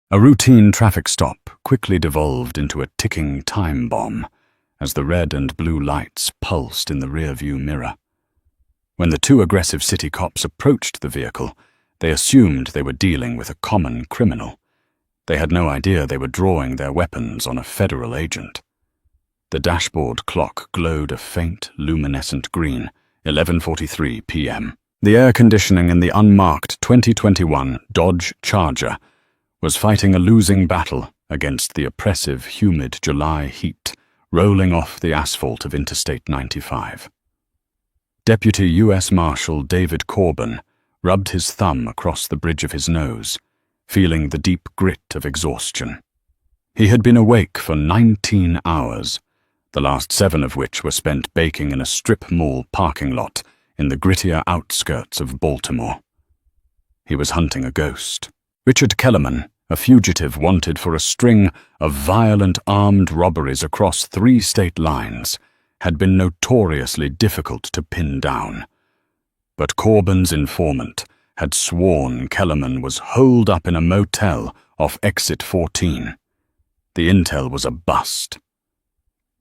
A routine traffic stop quickly devolved into a ticking time bomb as the red and blue lights pulsed in the rearview mirror. When the two aggressive city cops approached the vehicle, they assumed they were dealing with a common criminal. They had no idea they were drawing their weapons on a federal agent. The dashboard clock glowed a faint, luminescent green, 11:43 p.m. The air conditioning in the unmarked 2021 Dodge Charger was fighting a losing battle against the oppressive, humid July heat rolling off the asphalt of Interstate 95. Deputy U.S. Marshal David Corbin rubbed his thumb across the bridge of his nose, feeling the deep grit of exhaustion. He had been awake for 19 hours, the last 7 of which were spent baking in a strip mall parking lot in the grittier outskirts of Baltimore. He was hunting a ghost. Richard Kellerman, a fugitive wanted for a string of violent armed robberies across 3 state lines, had been notoriously difficult to pin down. But Corbin's informant had sworn Kellerman was holed up in a motel off Exit 14. The intel was a bust.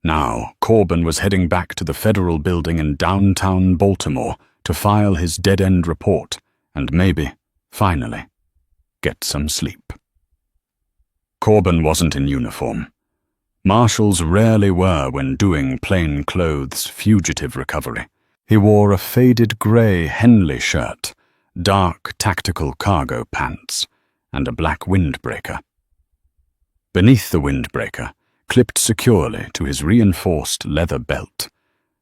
Now, Corbin was heading back to the federal building in downtown Baltimore to file his dead-end report and maybe, finally, get some sleep. Corbin wasn't in uniform. Marshals rarely were when doing plainclothes fugitive recovery. He wore a faded grey Henley shirt, dark tactical cargo pants, and a black windbreaker. Beneath the windbreaker, clipped securely to his reinforced leather belt,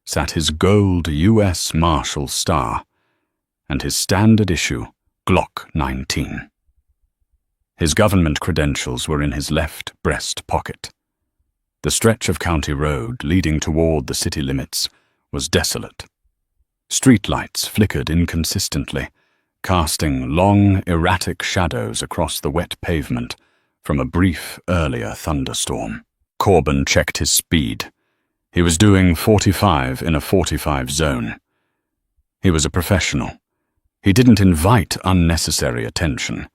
sat his gold U.S. Marshal star and his standard-issue Glock 19. His government credentials were in his left breast pocket. The stretch of county road leading toward the city limits was desolate. Streetlights flickered inconsistently, casting long, erratic shadows across the wet pavement from a brief, earlier thunderstorm. Corbin checked his speed. He was doing 45 in a 45 zone. He was a professional. He didn't invite unnecessary attention,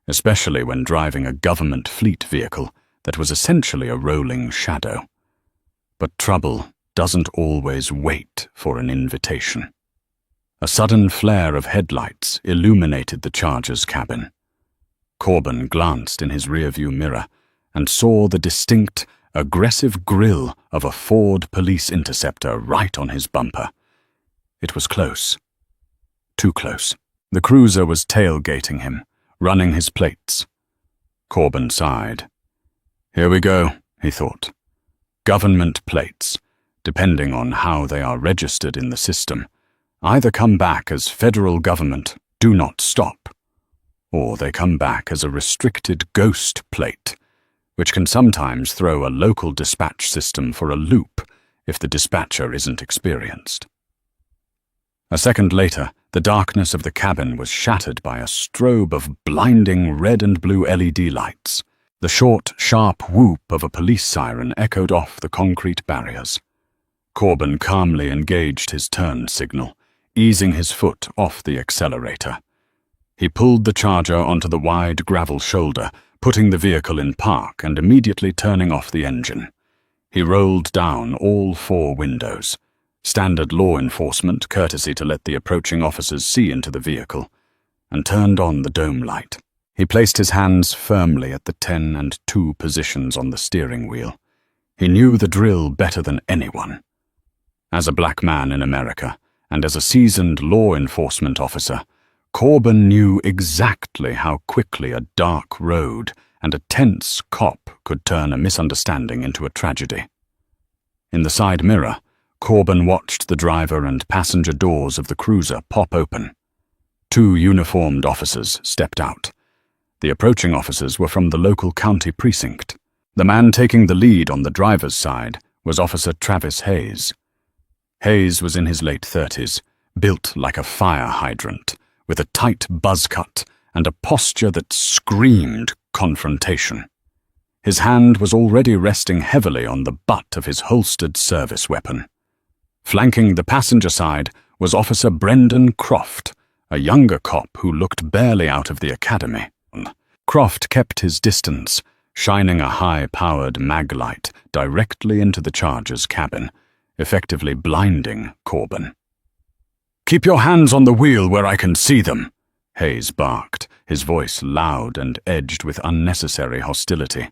especially when driving a government fleet vehicle that was essentially a rolling shadow. But trouble doesn't always wait for an invitation. A sudden flare of headlights illuminated the Charger's cabin. Corbin glanced in his rearview mirror and saw the distinct, aggressive grille of a Ford police interceptor right on his bumper. It was close. Too close. The cruiser was tailgating him, running his plates. Corbin sighed. Here we go, he thought. Government plates, depending on how they are registered in the system, either come back as federal government, do not stop, or they come back as a restricted ghost plate, which can sometimes throw a local dispatch system for a loop if the dispatcher isn't experienced. A second later, the darkness of the cabin was shattered by a strobe of blinding red and blue LED lights. The short, sharp whoop of a police siren echoed off the concrete barriers. Corbin calmly engaged his turn signal, easing his foot off the accelerator. He pulled the Charger onto the wide gravel shoulder, putting the vehicle in park and immediately turning off the engine. He rolled down all 4 windows, standard law enforcement courtesy to let the approaching officers see into the vehicle, and turned on the dome light. He placed his hands firmly at the 10 and 2 positions on the steering wheel. He knew the drill better than anyone. As a black man in America, and as a seasoned law enforcement officer, Corbin knew exactly how quickly a dark road and a tense cop could turn a misunderstanding into a tragedy. In the side mirror, Corbin watched the driver and passenger doors of the cruiser pop open. 2 uniformed officers stepped out. The approaching officers were from the local county precinct. The man taking the lead on the driver's side was Officer Travis Hayes. Hayes was in his late 30s, built like a fire hydrant, with a tight buzz cut and a posture that screamed confrontation. His hand was already resting heavily on the butt of his holstered service weapon. Flanking the passenger side was Officer Brendan Croft, a younger cop who looked barely out of the academy. Croft kept his distance, shining a high-powered mag light directly into the Charger's cabin, effectively blinding Corbin. "Keep your hands on the wheel where I can see them," Hayes barked, his voice loud and edged with unnecessary hostility.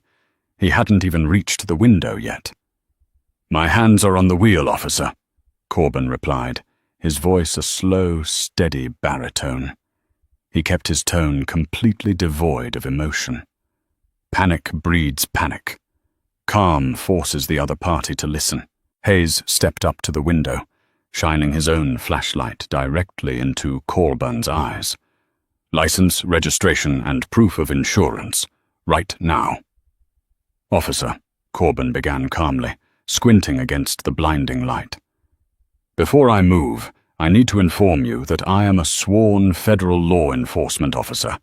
He hadn't even reached the window yet. "My hands are on the wheel, officer," Corbin replied, his voice a slow, steady baritone. He kept his tone completely devoid of emotion. Panic breeds panic. Calm forces the other party to listen. Hayes stepped up to the window, shining his own flashlight directly into Corbin's eyes. "License, registration, and proof of insurance. Right now." "Officer," Corbin began calmly, squinting against the blinding light. "Before I move, I need to inform you that I am a sworn federal law enforcement officer.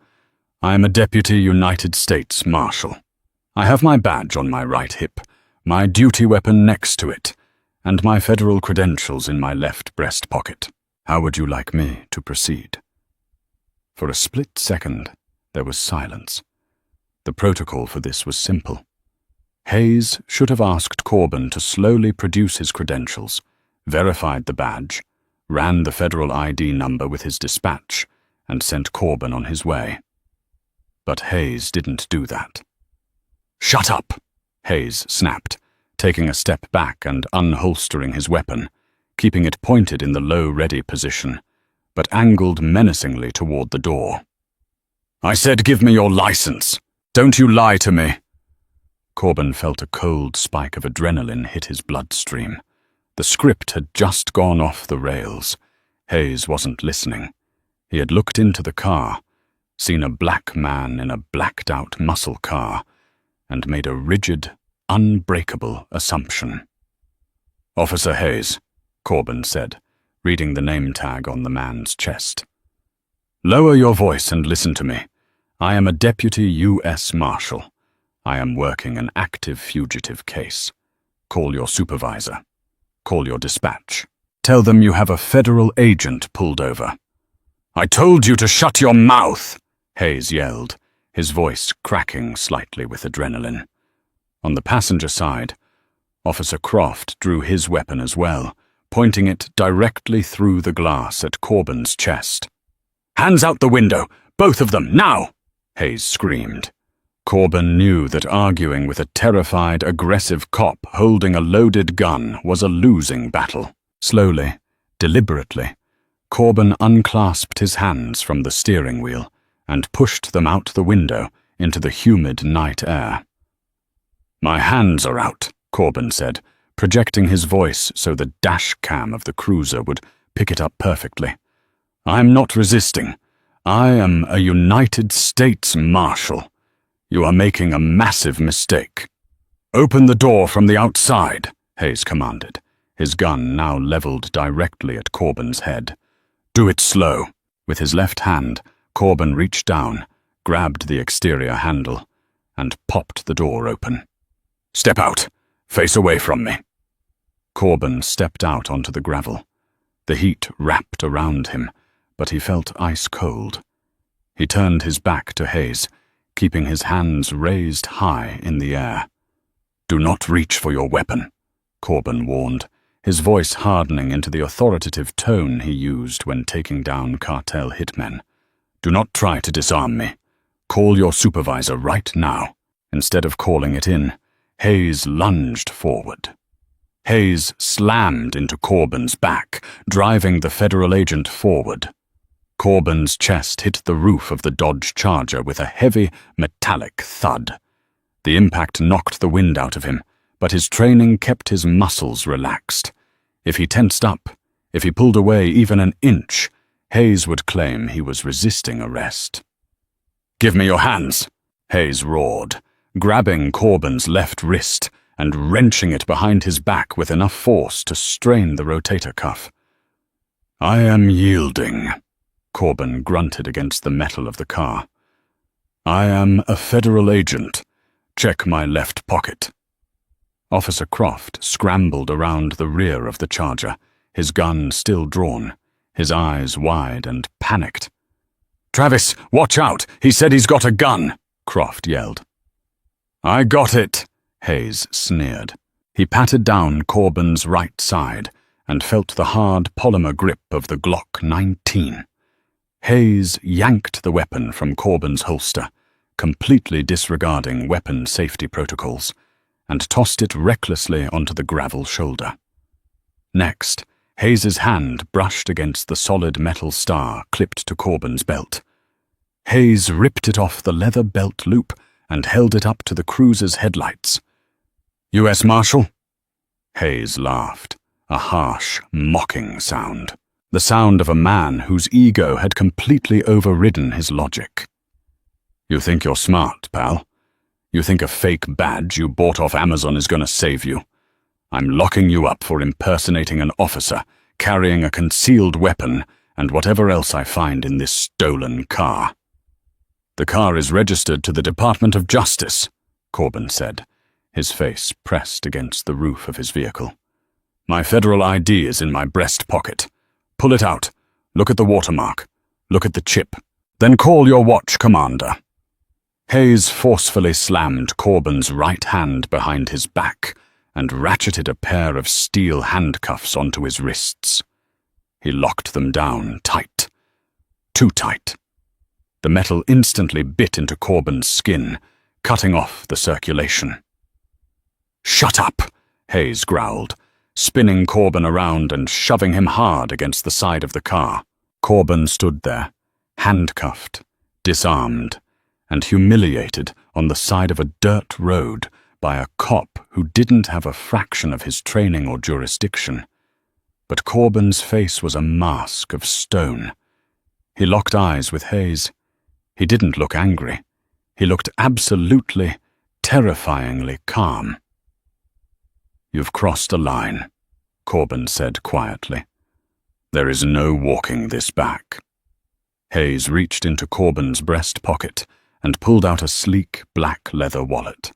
I am a Deputy United States Marshal. I have my badge on my right hip, my duty weapon next to it, and my federal credentials in my left breast pocket. How would you like me to proceed?" For a split second, there was silence. The protocol for this was simple. Hayes should have asked Corbin to slowly produce his credentials, verified the badge, ran the federal ID number with his dispatch, and sent Corbin on his way. But Hayes didn't do that. "Shut up!" Hayes snapped, taking a step back and unholstering his weapon, keeping it pointed in the low ready position, but angled menacingly toward the door. "I said give me your license! Don't you lie to me!" Corbin felt a cold spike of adrenaline hit his bloodstream. The script had just gone off the rails. Hayes wasn't listening. He had looked into the car, seen a black man in a blacked-out muscle car, and made a rigid, unbreakable assumption. "Officer Hayes," Corbin said, reading the name tag on the man's chest. "Lower your voice and listen to me. I am a Deputy U.S. Marshal. I am working an active fugitive case. Call your supervisor. Call your dispatch. Tell them you have a federal agent pulled over." "I told you to shut your mouth!" Hayes yelled, his voice cracking slightly with adrenaline. On the passenger side, Officer Croft drew his weapon as well, pointing it directly through the glass at Corbin's chest. "Hands out the window! Both of them, now!" Hayes screamed. Corbin knew that arguing with a terrified, aggressive cop holding a loaded gun was a losing battle. Slowly, deliberately, Corbin unclasped his hands from the steering wheel and pushed them out the window into the humid night air. "My hands are out," Corbin said, projecting his voice so the dash cam of the cruiser would pick it up perfectly. "I'm not resisting. I am a United States Marshal. You are making a massive mistake." "Open the door from the outside," Hayes commanded, his gun now leveled directly at Corbin's head. "Do it slow." With his left hand, Corbin reached down, grabbed the exterior handle, and popped the door open. "Step out. Face away from me." Corbin stepped out onto the gravel. The heat wrapped around him, but he felt ice cold. He turned his back to Hayes, keeping his hands raised high in the air. "Do not reach for your weapon," Corbin warned, his voice hardening into the authoritative tone he used when taking down cartel hitmen. "Do not try to disarm me. Call your supervisor right now." Instead of calling it in, Hayes lunged forward. Hayes slammed into Corbin's back, driving the federal agent forward. Corbin's chest hit the roof of the Dodge Charger with a heavy, metallic thud. The impact knocked the wind out of him, but his training kept his muscles relaxed. If he tensed up, if he pulled away even an inch, Hayes would claim he was resisting arrest. "Give me your hands," Hayes roared, grabbing Corbin's left wrist and wrenching it behind his back with enough force to strain the rotator cuff. "I am yielding," Corbin grunted against the metal of the car. "I am a federal agent. Check my left pocket." Officer Croft scrambled around the rear of the Charger, his gun still drawn, his eyes wide and panicked. "Travis, watch out! He said he's got a gun!" Croft yelled. "I got it," Hayes sneered. He patted down Corbin's right side and felt the hard polymer grip of the Glock 19. Hayes yanked the weapon from Corbin's holster, completely disregarding weapon safety protocols, and tossed it recklessly onto the gravel shoulder. Next, Hayes's hand brushed against the solid metal star clipped to Corbin's belt. Hayes ripped it off the leather belt loop and held it up to the cruiser's headlights. "U.S. Marshal?" Hayes laughed, a harsh, mocking sound. The sound of a man whose ego had completely overridden his logic. "You think you're smart, pal? You think a fake badge you bought off Amazon is going to save you? I'm locking you up for impersonating an officer, carrying a concealed weapon, and whatever else I find in this stolen car." "The car is registered to the Department of Justice," Corbin said, his face pressed against the roof of his vehicle. "My federal ID is in my breast pocket. Pull it out. Look at the watermark. Look at the chip. Then call your watch commander." Hayes forcefully slammed Corbin's right hand behind his back and ratcheted a pair of steel handcuffs onto his wrists. He locked them down tight. Too tight. The metal instantly bit into Corbin's skin, cutting off the circulation. "Shut up," Hayes growled, spinning Corbin around and shoving him hard against the side of the car. Corbin stood there, handcuffed, disarmed, and humiliated on the side of a dirt road by a cop who didn't have a fraction of his training or jurisdiction. But Corbin's face was a mask of stone. He locked eyes with Hayes. He didn't look angry. He looked absolutely, terrifyingly calm. "You've crossed a line," Corbin said quietly. "There is no walking this back." Hayes reached into Corbin's breast pocket and pulled out a sleek black leather wallet.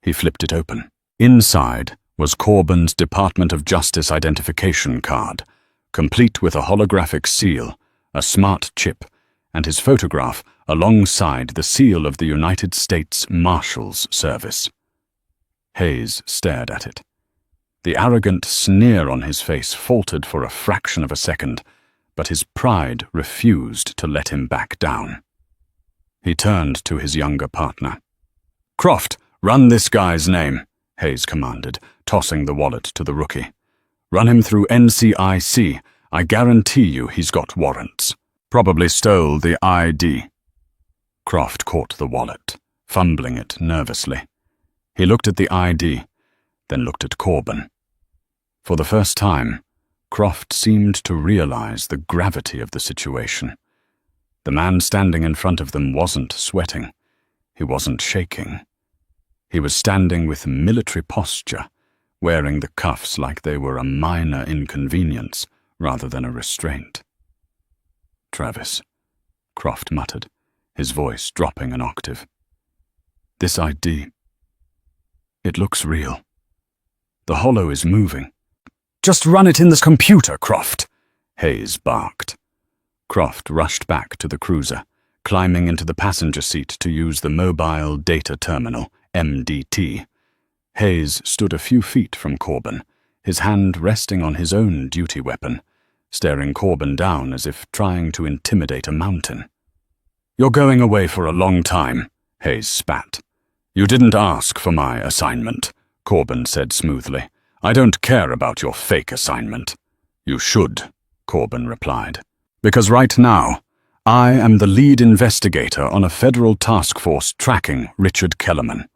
He flipped it open. Inside was Corbin's Department of Justice identification card, complete with a holographic seal, a smart chip, and his photograph alongside the seal of the United States Marshal's Service. Hayes stared at it. The arrogant sneer on his face faltered for a fraction of a second, but his pride refused to let him back down. He turned to his younger partner. "Croft, run this guy's name," Hayes commanded, tossing the wallet to the rookie. "Run him through NCIC. I guarantee you he's got warrants. Probably stole the ID." Croft caught the wallet, fumbling it nervously. He looked at the ID, then looked at Corbin. For the first time, Croft seemed to realize the gravity of the situation. The man standing in front of them wasn't sweating. He wasn't shaking. He was standing with military posture, wearing the cuffs like they were a minor inconvenience rather than a restraint. "Travis," Croft muttered, his voice dropping an octave. "This ID, it looks real. The holo is moving." "Just run it in this computer, Croft," Hayes barked. Croft rushed back to the cruiser, climbing into the passenger seat to use the mobile data terminal, MDT. Hayes stood a few feet from Corbin, his hand resting on his own duty weapon, staring Corbin down as if trying to intimidate a mountain. "You're going away for a long time," Hayes spat. "You didn't ask for my assignment," Corbin said smoothly. "I don't care about your fake assignment." "You should," Corbin replied. "Because right now, I am the lead investigator on a federal task force tracking Richard Kellerman,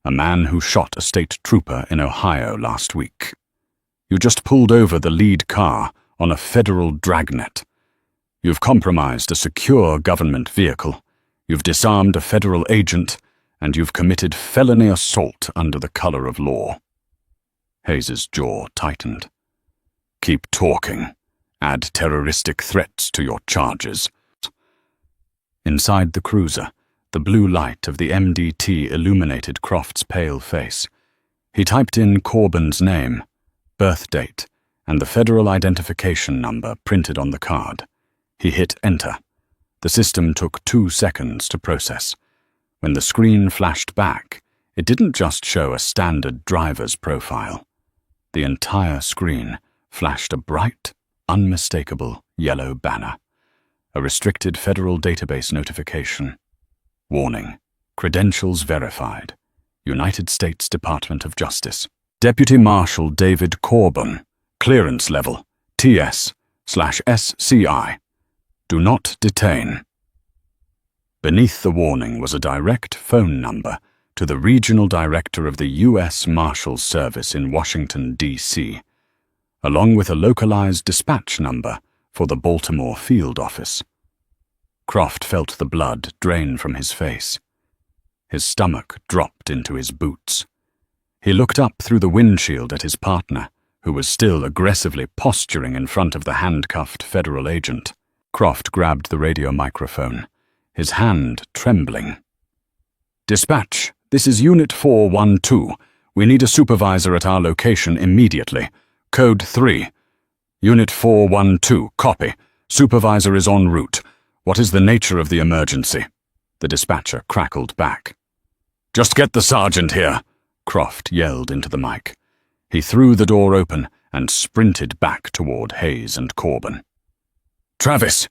a man who shot a state trooper in Ohio last week. You just pulled over the lead car on a federal dragnet. You've compromised a secure government vehicle, you've disarmed a federal agent, and you've committed felony assault under the color of law." Hayes's jaw tightened. "Keep talking. Add terroristic threats to your charges." Inside the cruiser, the blue light of the MDT illuminated Croft's pale face. He typed in Corbin's name, birth date, and the federal identification number printed on the card. He hit enter. The system took 2 seconds to process. When the screen flashed back, it didn't just show a standard driver's profile. The entire screen flashed a bright, unmistakable yellow banner. A restricted federal database notification. Warning. Credentials verified. United States Department of Justice. Deputy Marshal David Corbin. Clearance level. TS/SCI. Do not detain. Beneath the warning was a direct phone number to the Regional Director of the U.S. Marshal Service in Washington, D.C., along with a localized dispatch number for the Baltimore field office. Croft felt the blood drain from his face. His stomach dropped into his boots. He looked up through the windshield at his partner, who was still aggressively posturing in front of the handcuffed federal agent. Croft grabbed the radio microphone, his hand trembling. "Dispatch, this is Unit 412. We need a supervisor at our location immediately. Code 3. Unit 412, copy. Supervisor is en route. What is the nature of the emergency?" The dispatcher crackled back. "Just get the sergeant here," Croft yelled into the mic. He threw the door open and sprinted back toward Hayes and Corbin. Travis,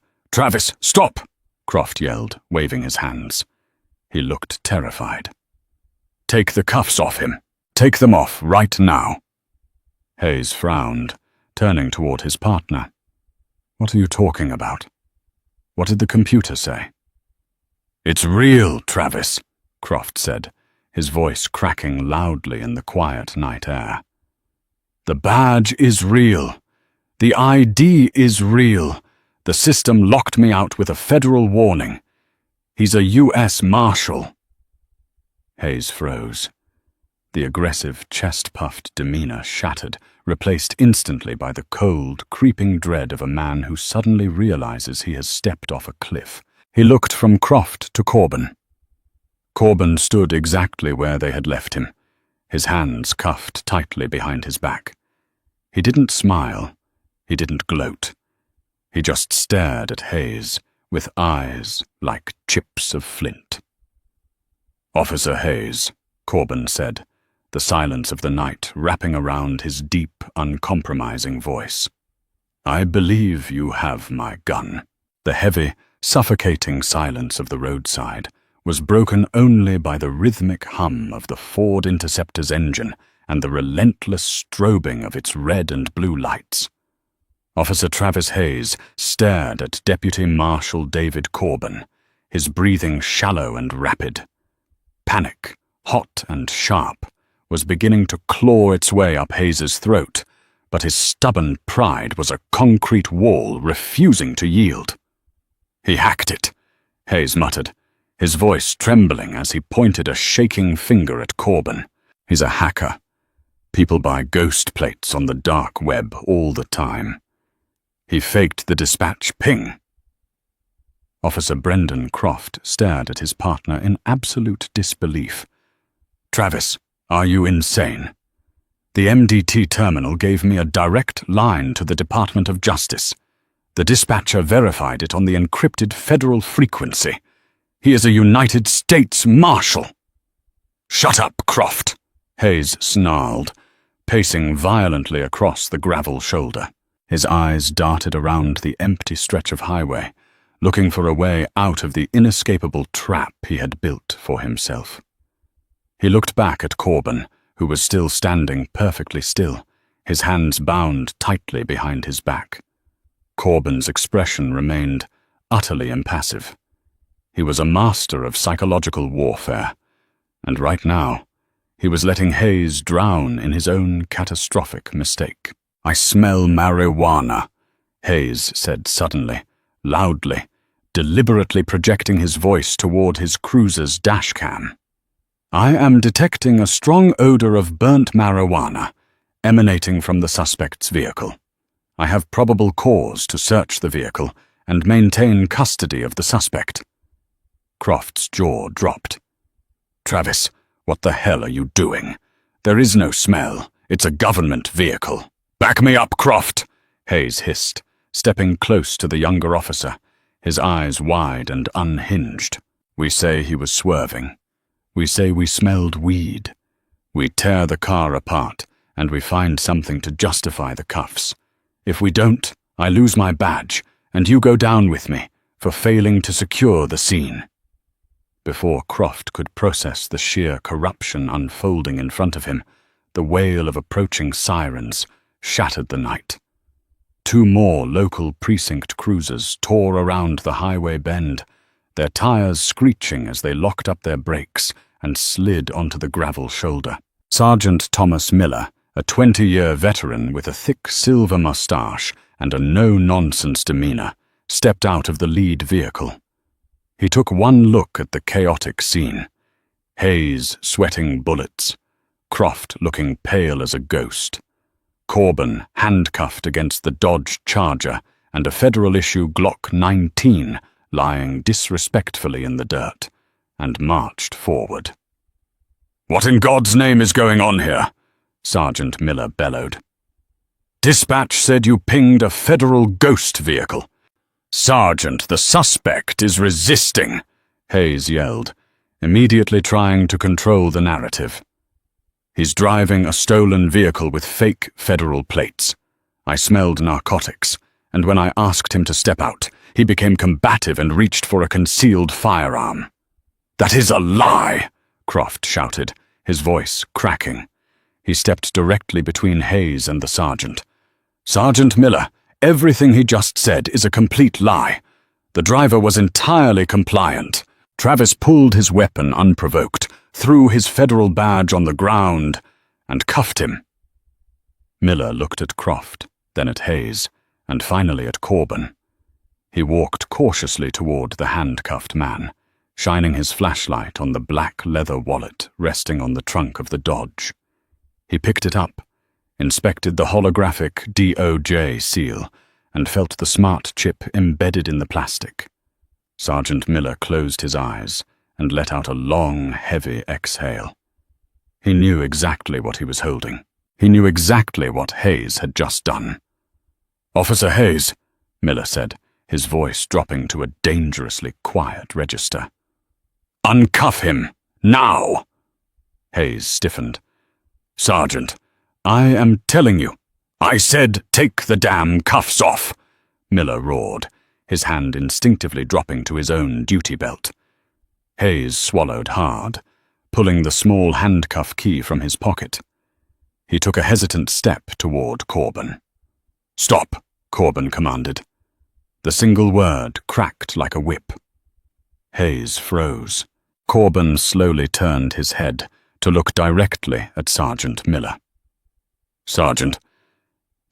stop!" Croft yelled, waving his hands. He looked terrified. "Take the cuffs off him. Take them off right now." Hayes frowned, turning toward his partner. "What are you talking about? What did the computer say?" "It's real, Travis," Croft said, his voice cracking loudly in the quiet night air. "The badge is real. The ID is real. The system locked me out with a federal warning. He's a U.S. Marshal." Hayes froze. The aggressive, chest-puffed demeanor shattered, replaced instantly by the cold, creeping dread of a man who suddenly realizes he has stepped off a cliff. He looked from Croft to Corbin. Corbin stood exactly where they had left him, his hands cuffed tightly behind his back. He didn't smile. He didn't gloat. He just stared at Hayes, with eyes like chips of flint. "Officer Hayes," Corbin said, the silence of the night wrapping around his deep, uncompromising voice. "I believe you have my gun." The heavy, suffocating silence of the roadside was broken only by the rhythmic hum of the Ford Interceptor's engine and the relentless strobing of its red and blue lights. Officer Travis Hayes stared at Deputy Marshal David Corbin, his breathing shallow and rapid. Panic, hot and sharp, was beginning to claw its way up Hayes's throat, but his stubborn pride was a concrete wall refusing to yield. "He hacked it," Hayes muttered, his voice trembling as he pointed a shaking finger at Corbin. "He's a hacker. People buy ghost plates on the dark web all the time. He faked the dispatch ping." Officer Brendan Croft stared at his partner in absolute disbelief. "Travis, are you insane? The MDT terminal gave me a direct line to the Department of Justice. The dispatcher verified it on the encrypted federal frequency. He is a United States Marshal." "Shut up, Croft," Hayes snarled, pacing violently across the gravel shoulder. His eyes darted around the empty stretch of highway, looking for a way out of the inescapable trap he had built for himself. He looked back at Corbin, who was still standing perfectly still, his hands bound tightly behind his back. Corbin's expression remained utterly impassive. He was a master of psychological warfare, and right now, he was letting Hayes drown in his own catastrophic mistake. "I smell marijuana," Hayes said suddenly, loudly, deliberately projecting his voice toward his cruiser's dashcam. "I am detecting a strong odor of burnt marijuana emanating from the suspect's vehicle. I have probable cause to search the vehicle and maintain custody of the suspect." Croft's jaw dropped. "Travis, what the hell are you doing? There is no smell. It's a government vehicle." "Back me up, Croft," Hayes hissed, stepping close to the younger officer, his eyes wide and unhinged. "We say he was swerving. We say we smelled weed. We tear the car apart, and we find something to justify the cuffs. If we don't, I lose my badge, and you go down with me for failing to secure the scene." Before Croft could process the sheer corruption unfolding in front of him, the wail of approaching sirens shattered the night. 2 more local precinct cruisers tore around the highway bend, their tires screeching as they locked up their brakes and slid onto the gravel shoulder. Sergeant Thomas Miller, a 20-year veteran with a thick silver mustache and a no-nonsense demeanor, stepped out of the lead vehicle. He took one look at the chaotic scene. Hayes sweating bullets, Croft looking pale as a ghost, Corbin handcuffed against the Dodge Charger, and a federal-issue Glock 19 lying disrespectfully in the dirt, and marched forward. "What in God's name is going on here?" Sergeant Miller bellowed. "Dispatch said you pinged a federal ghost vehicle." "Sergeant, the suspect is resisting," Hayes yelled, immediately trying to control the narrative. "He's driving a stolen vehicle with fake federal plates. I smelled narcotics, and when I asked him to step out, he became combative and reached for a concealed firearm." "That is a lie!" Croft shouted, his voice cracking. He stepped directly between Hayes and the sergeant. "Sergeant Miller, everything he just said is a complete lie. The driver was entirely compliant. Travis pulled his weapon unprovoked, threw his federal badge on the ground, and cuffed him." Miller looked at Croft, then at Hayes, and finally at Corbin. He walked cautiously toward the handcuffed man, shining his flashlight on the black leather wallet resting on the trunk of the Dodge. He picked it up, inspected the holographic DOJ seal, and felt the smart chip embedded in the plastic. Sergeant Miller closed his eyes and let out a long, heavy exhale. He knew exactly what he was holding. He knew exactly what Hayes had just done. "Officer Hayes," Miller said, his voice dropping to a dangerously quiet register. "Uncuff him, now!" Hayes stiffened. "Sergeant, I am telling you." "I said take the damn cuffs off," Miller roared, his hand instinctively dropping to his own duty belt. Hayes swallowed hard, pulling the small handcuff key from his pocket. He took a hesitant step toward Corbin. "Stop," Corbin commanded. The single word cracked like a whip. Hayes froze. Corbin slowly turned his head to look directly at Sergeant Miller. "Sergeant,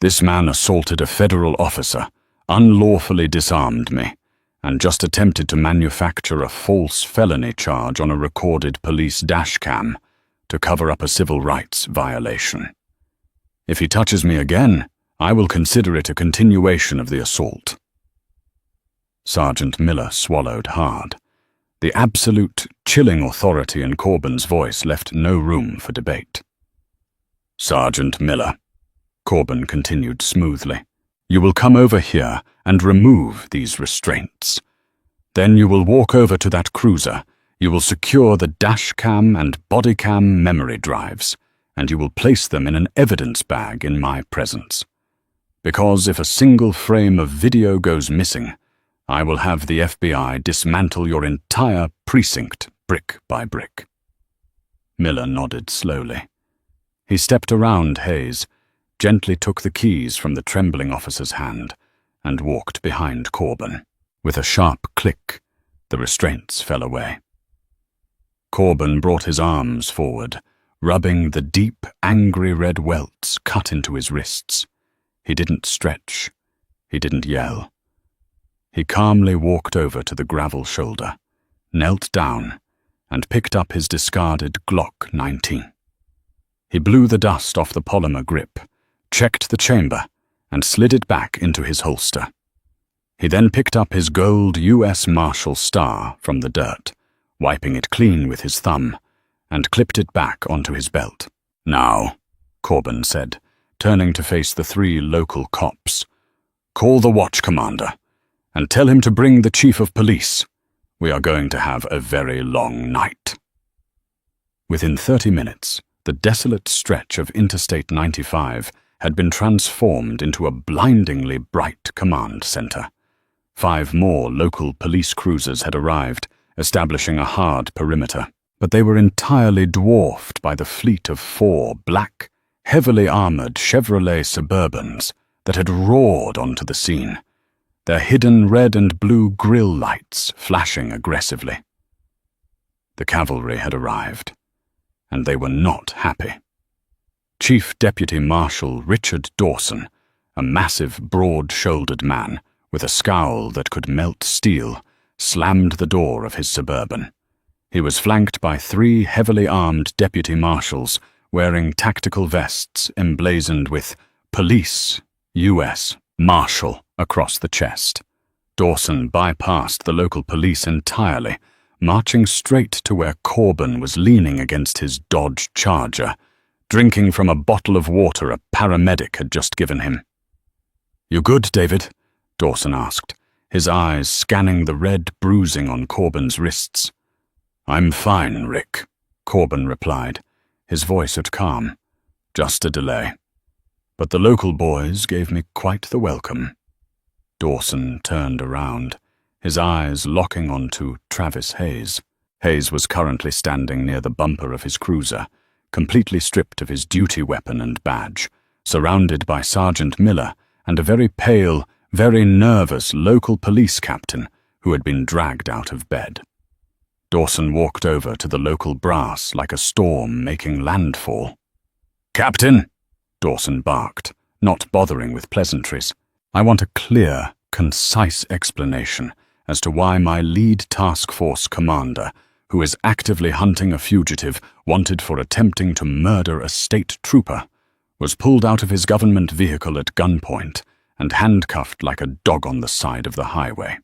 this man assaulted a federal officer, unlawfully disarmed me, and just attempted to manufacture a false felony charge on a recorded police dashcam to cover up a civil rights violation. If he touches me again, I will consider it a continuation of the assault." Sergeant Miller swallowed hard. The absolute, chilling authority in Corbin's voice left no room for debate. "Sergeant Miller," Corbin continued smoothly, "you will come over here and remove these restraints. Then you will walk over to that cruiser, you will secure the dashcam and bodycam memory drives, and you will place them in an evidence bag in my presence. Because if a single frame of video goes missing, I will have the FBI dismantle your entire precinct brick by brick." Miller nodded slowly. He stepped around Hayes, gently took the keys from the trembling officer's hand, and walked behind Corbin. With a sharp click, the restraints fell away. Corbin brought his arms forward, rubbing the deep, angry red welts cut into his wrists. He didn't stretch. He didn't yell. He calmly walked over to the gravel shoulder, knelt down, and picked up his discarded Glock 19. He blew the dust off the polymer grip, checked the chamber, and slid it back into his holster. He then picked up his gold U.S. Marshal star from the dirt, wiping it clean with his thumb, and clipped it back onto his belt. "Now," Corbin said, turning to face the 3 local cops, "call the watch commander, and tell him to bring the chief of police. We are going to have a very long night." Within 30 minutes, the desolate stretch of Interstate 95 had been transformed into a blindingly bright command center. 5 more local police cruisers had arrived, establishing a hard perimeter, but they were entirely dwarfed by the fleet of 4 black, heavily armored Chevrolet Suburbans that had roared onto the scene, their hidden red and blue grille lights flashing aggressively. The cavalry had arrived, and they were not happy. Chief Deputy Marshal Richard Dawson, a massive, broad-shouldered man with a scowl that could melt steel, slammed the door of his Suburban. He was flanked by 3 heavily armed deputy marshals wearing tactical vests emblazoned with Police, U.S., Marshal across the chest. Dawson bypassed the local police entirely, marching straight to where Corbin was leaning against his Dodge Charger, drinking from a bottle of water a paramedic had just given him. "You good, David?" Dawson asked, his eyes scanning the red bruising on Corbin's wrists. "I'm fine, Rick," Corbin replied, his voice at calm. "Just a delay. But the local boys gave me quite the welcome." Dawson turned around, his eyes locking onto Travis Hayes. Hayes was currently standing near the bumper of his cruiser, completely stripped of his duty weapon and badge, surrounded by Sergeant Miller and a very pale, very nervous local police captain who had been dragged out of bed. Dawson walked over to the local brass like a storm making landfall. "Captain!" Dawson barked, not bothering with pleasantries. "I want a clear, concise explanation as to why my lead task force commander, who is actively hunting a fugitive wanted for attempting to murder a state trooper, was pulled out of his government vehicle at gunpoint and handcuffed like a dog on the side of the highway."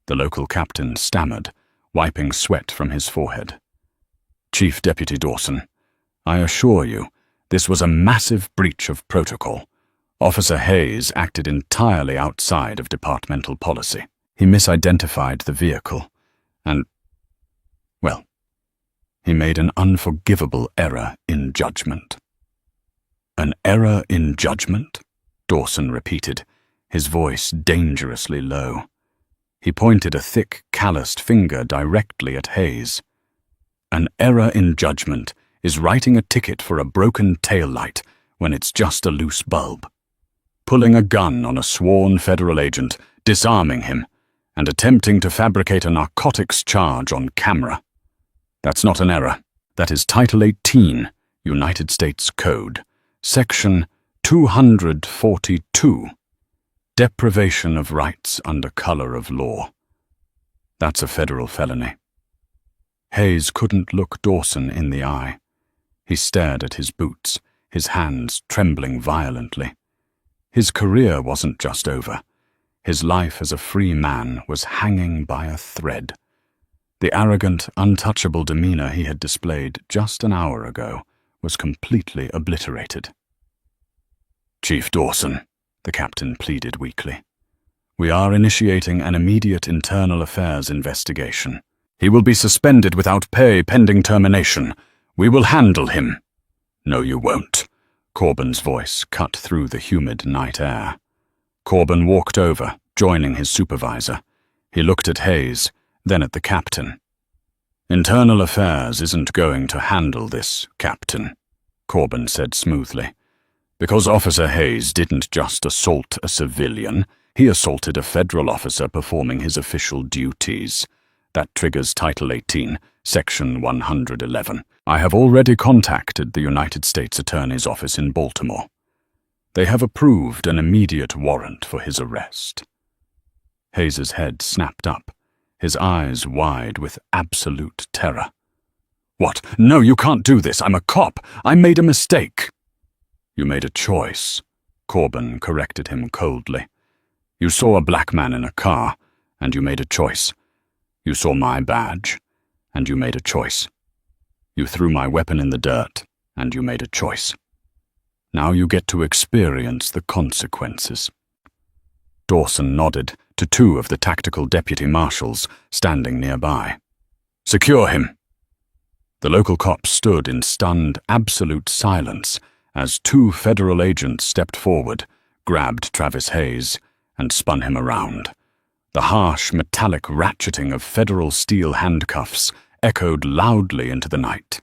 The local captain stammered, wiping sweat from his forehead. "Chief Deputy Dawson, I assure you, this was a massive breach of protocol. Officer Hayes acted entirely outside of departmental policy. He misidentified the vehicle, and, well, he made an unforgivable error in judgment." "An error in judgment?" Dawson repeated, his voice dangerously low. He pointed a thick, calloused finger directly at Hayes. "An error in judgment is writing a ticket for a broken taillight when it's just a loose bulb, pulling a gun on a sworn federal agent, disarming him, and attempting to fabricate a narcotics charge on camera. That's not an error. That is Title 18, United States Code, Section 242, Deprivation of Rights under Color of Law. That's a federal felony." Hayes couldn't look Dawson in the eye. He stared at his boots, his hands trembling violently. His career wasn't just over. His life as a free man was hanging by a thread. The arrogant, untouchable demeanor he had displayed just an hour ago was completely obliterated. "Chief Dawson," the captain pleaded weakly, "we are initiating an immediate internal affairs investigation. He will be suspended without pay pending termination. We will handle him." "No, you won't." Corbin's voice cut through the humid night air. Corbin walked over, joining his supervisor. He looked at Hayes, then at the captain. "Internal Affairs isn't going to handle this, Captain," Corbin said smoothly. "Because Officer Hayes didn't just assault a civilian, he assaulted a federal officer performing his official duties. That triggers Title 18, Section 111. I have already contacted the United States Attorney's Office in Baltimore. They have approved an immediate warrant for his arrest." Hayes's head snapped up, his eyes wide with absolute terror. "What? No, you can't do this. I'm a cop. I made a mistake." "You made a choice," Corbin corrected him coldly. "You saw a black man in a car, and you made a choice. You saw my badge, and you made a choice. You threw my weapon in the dirt, and you made a choice. Now you get to experience the consequences." Dawson nodded to 2 of the tactical deputy marshals standing nearby. "Secure him." The local cops stood in stunned, absolute silence as two federal agents stepped forward, grabbed Travis Hayes, and spun him around. The harsh, metallic ratcheting of federal steel handcuffs echoed loudly into the night.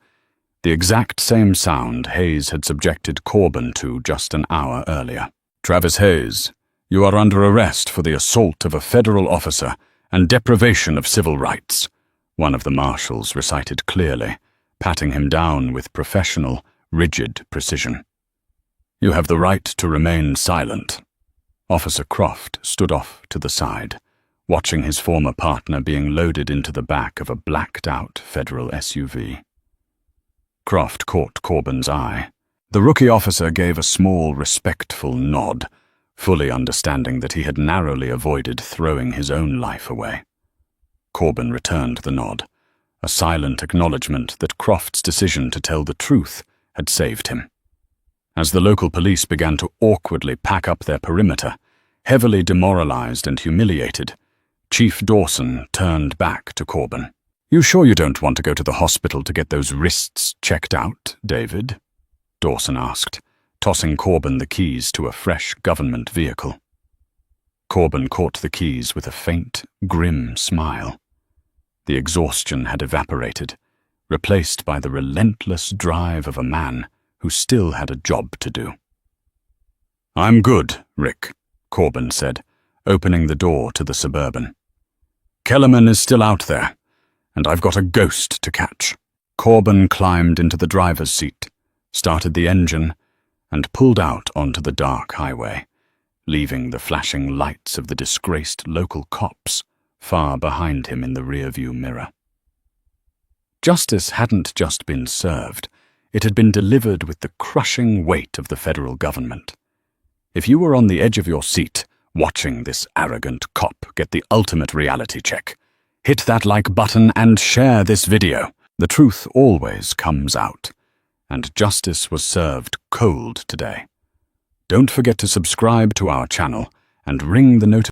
The exact same sound Hayes had subjected Corbin to just an hour earlier. "Travis Hayes, you are under arrest for the assault of a federal officer and deprivation of civil rights," one of the marshals recited clearly, patting him down with professional, rigid precision. "You have the right to remain silent." Officer Croft stood off to the side, watching his former partner being loaded into the back of a blacked-out federal SUV. Croft caught Corbin's eye. The rookie officer gave a small, respectful nod, fully understanding that he had narrowly avoided throwing his own life away. Corbin returned the nod, a silent acknowledgement that Croft's decision to tell the truth had saved him. As the local police began to awkwardly pack up their perimeter, heavily demoralized and humiliated, Chief Dawson turned back to Corbin. "You sure you don't want to go to the hospital to get those wrists checked out, David?" Dawson asked, tossing Corbin the keys to a fresh government vehicle. Corbin caught the keys with a faint, grim smile. The exhaustion had evaporated, replaced by the relentless drive of a man who still had a job to do. "I'm good, Rick," Corbin said, opening the door to the Suburban. "Kellerman is still out there, and I've got a ghost to catch." Corbin climbed into the driver's seat, started the engine, and pulled out onto the dark highway, leaving the flashing lights of the disgraced local cops far behind him in the rearview mirror. Justice hadn't just been served, it had been delivered with the crushing weight of the federal government. If you were on the edge of your seat, watching this arrogant cop get the ultimate reality check, hit that like button and share this video. The truth always comes out, and justice was served cold today. Don't forget to subscribe to our channel and ring the notification